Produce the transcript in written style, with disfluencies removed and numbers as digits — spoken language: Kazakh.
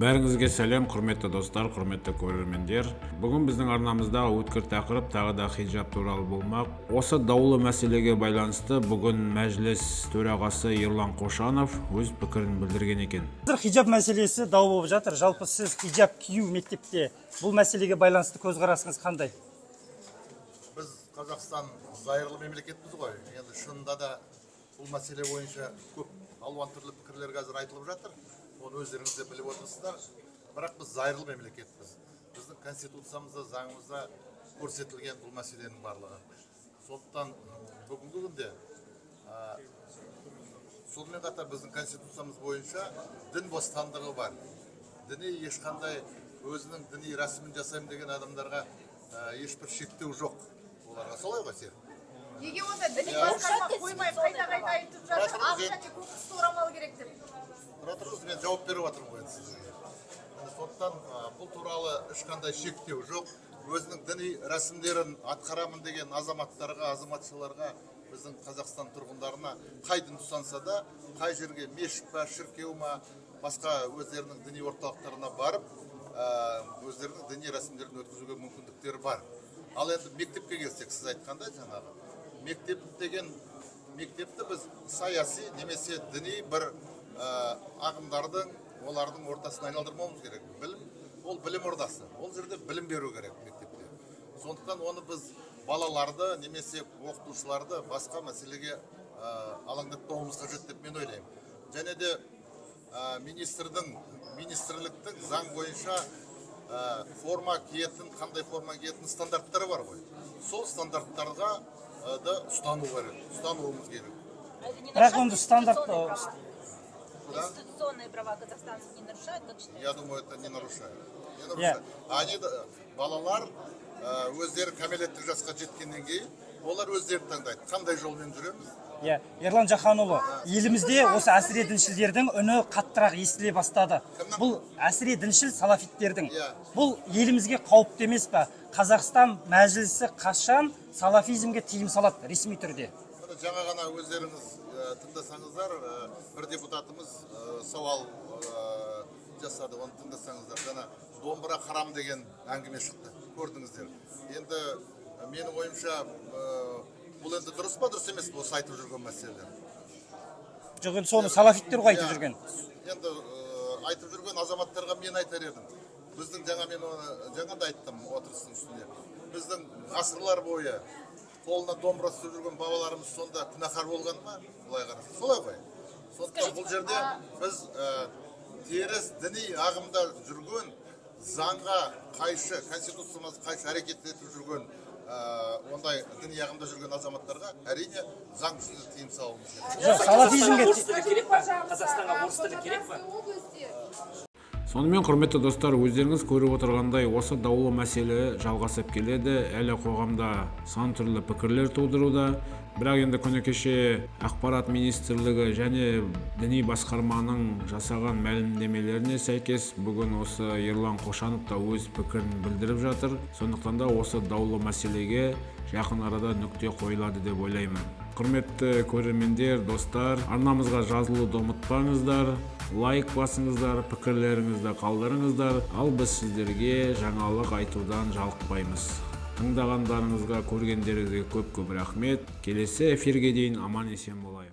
Бәріңізге сәлем, құрметті достар, құрметті көрермендер. Бүгін біздің арнамызда өткір тақырып тағы да хиджаб туралы болмақ. Осы даулы мәселеге байланысты бүгін мәжіліс төрағасы Ерлан Қошанов өз пікірін білдірген екен. Хиджаб мәселесі дау болып жатыр. Жалпы сіз хиджаб кию мектепте бұл мәселеге байланысты көзқарасыңыз қандай? Біз Қазақстан зайырлы мемлекетпіз ғой. Енді шынында да бұл мәселе бойынша көп алуан түрлі пікірлер қазір айтылып жатыр. Оны өздеріңіз де біліп отырсыздар. Бірақ біз зайырлы мемлекетпіз. Біздің конституциямызда, заңымызда көрсетілген бұл мәселенің барлығы. Сондықтан бүгінгі күнде сонымен қатар біздің конституциямыз бойынша дін бостандығы бар. Діни ешқандай өзінің діни рәсімін жасаймын деген адамдарға ешбір шектеу жоқ. Оларға солай ғой сен? Неге онда діни басқарма қоймай қайта айтып жатыр, ақ және көк түсті орамал керек деп? Тұра тұрыңыз, мен жауап беріп жатырмын ғой сізге. Сондықтан бұл туралы ешқандай шектеу жоқ. Өзінің діни рәсімдерін атқарамын деген азаматтарға, азаматшаларға, біздің Қазақстан тұрғындарына қай дін ұстанса да, қай жерге мешіт па, шіркеу ма, басқа өздерінің діни орталықтарына барып, өздерінің діни рәсімдерін өткізуге мүмкіндіктері бар. Ал енді мектепке келсек, сіз айтқандай жаңағы, мектепті біз саяси немесе діни бір ағымдардың, олардың ортасына айналдырмауымыз керек. Ол білім ордасы. Ол жерде білім беру керек мектепте. Сондықтан оны біз балаларды немесе оқытушыларды басқа мәселеге алаңдатпауымыз қажет деп мен ойлаймын. Және де министрліктің заң бойынша қандай форма киетін стандарттары бар ғой. Сол стандарттарға да ұстануымыз керек. Бірақ онда стандарт... Конституционные права Казахстана не нарушают, как считаете? Я думаю, это не нарушает. Балалар өздері кәмелеттік жасқа жеткеннен кейін, олар өздері таңдайды. Қандай жолмен жүреміз? Ерлан Жаханұлы, елімізде осы әсіре діншілдердің үні қаттырақ естіле бастады. Бұл әсіре діншіл салафиттердің. Бұл елімізге қауіпті емес пе? Қазақстан мәжілісі қашан салафизмге тыйым салады ресми түрде? Жаңа ғана өздеріңіз тыңдасаңыздар, бір депутатымыз сауал жасады, оны тыңдасаңыздар. Жаңа домбыра харам деген әңгіме шықты, көрдіңіздер. Енді менің ойымша бұл енді дұрыс па, дұрыс емес осы айтып жүрген мәселелер? Жоқ, енді соны салафиттер ғой айтып жүрген. Енді айтып жүрген азаматтарға мен айтар едім. Біздің жаңа да айттым отырыстың үстінде. Біздің ғасырлар бойы қолына домбыра ұстап жүрген бабаларымыз сонда күнәһар болған ма? Былай қараса, солай ғой. Сондықтан бұл жерде біз теріс діни ағымда жүрген, заңға қайшы, конституциямызға қайшы әрекет етіп жүрген, ондай діни ағымда жүрген азаматтарға әрине заң жүзінде тыйым салуымыз керек. Жоқ, салафизмге орыс тілі керек па? Қазақстанға орыс тілі керек па? Сонымен, құрметті достар, өздеріңіз көріп отырғандай, осы даулы мәселе жалғасып келеді. Әлі қоғамда сан түрлі пікірлер тудыруда. Бірақ енді күні кеше ақпарат министрлігі және діни басқарманың жасаған мәлімдемелеріне сәйкес бүгін осы Ерлан Қошанов та өз пікірін білдіріп жатыр. Сондықтан да осы даулы мәселеге жақын арада нүкте қойылады деп ойлаймын. Құрметті көрермендер, достар, арнамызға жазылуды ұмытпаңыздар, лайк басыңыздар, пікірлеріңізді қалдырыңыздар, ал біз сіздерге жаңалық айтудан жалықпаймыз. Тыңдағандарыңызға, көргендеріңізге көп рахмет. Келесі эфирге дейін аман есен болайық.